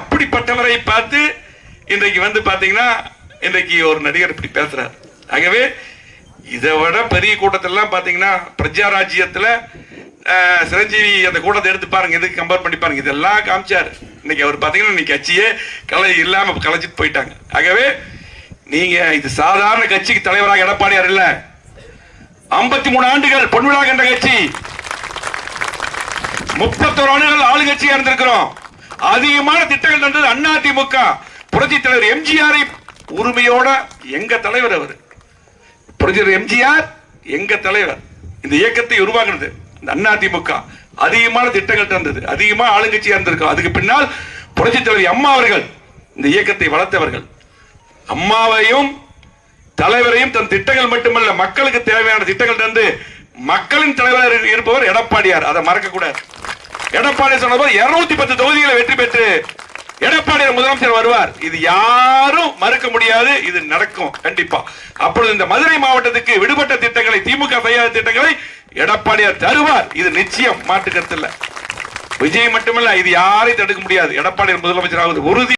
அப்படிப்பட்டவரை பார்த்து இன்றைக்கு வந்து பாத்தீங்கன்னா இன்றைக்கு ஒரு நடிகர் இப்படி பேசுறார். ஆகவே இதை விட பெரிய கூட்டத்திலாம் பாத்தீங்கன்னா பிரஜாராஜ்யத்துல சிரஞ்சீவி அந்த கூட்டத்தை எடுத்து பாருங்க, எதுக்கு கம்பேர் பண்ணி பாருங்க. இதெல்லாம் காமிச்சாரு. இன்னைக்கு அவர் பாத்தீங்கன்னா இன்னைக்கு கட்சியே இல்லாம கலைச்சிட்டு போயிட்டாங்க. ஆகவே நீங்க இது சாதாரண கட்சிக்கு தலைவராக எடப்பாடியார் இல்ல, 53 ஆண்டுகள் பொன்விழா கண்ட கட்சி, 31 ஆண்டுகள் ஆளுங்கட்சியா இருந்திருக்கிறோம். அதிகமான திட்டங்கள் தந்தது அதிமுக. புரட்சி தலைவர் எம்ஜிஆரை உரிமையோட எங்க தலைவர் அவர், புரட்சி எம்ஜிஆர் எங்க தலைவர். இந்த இயக்கத்தை உருவாக்குனது இந்த அதிமுக. அதிகமான திட்டங்கள் தந்தது, அதிகமான ஆளுங்கட்சியா இருந்திருக்கும். அதுக்கு பின்னால் புரட்சி தலைவர் அம்மா அவர்கள் இந்த இயக்கத்தை வளர்த்தவர்கள். அம்மாவையும் தலைவரையும் தன் திட்டங்கள் மட்டுமல்ல, மக்களுக்கு தேவையான திட்டங்கள் தந்து மக்களின் தலைவர் இருப்பவர் எடப்பாடியார். அதை மறக்க கூடாது. எடப்பாடி சொன்னவர் 210 தொகுதிகளை வெற்றி பெற்று எடப்பாடியார் முதலமைச்சர் வருவார். இது யாரும் மறுக்க முடியாது. இது நடக்கும் கண்டிப்பா. அப்பொழுது இந்த மதுரை மாவட்டத்துக்கு விடுபட்ட திட்டங்களை, திமுக செய்யாத திட்டங்களை எடப்பாடியார் தருவார். இது நிச்சயம், மாற்று கருத்து இல்ல. விஜய் மட்டுமல்ல, இது யாரையும் தடுக்க முடியாது. எடப்பாடியார் முதலமைச்சர் ஆவது உறுதி.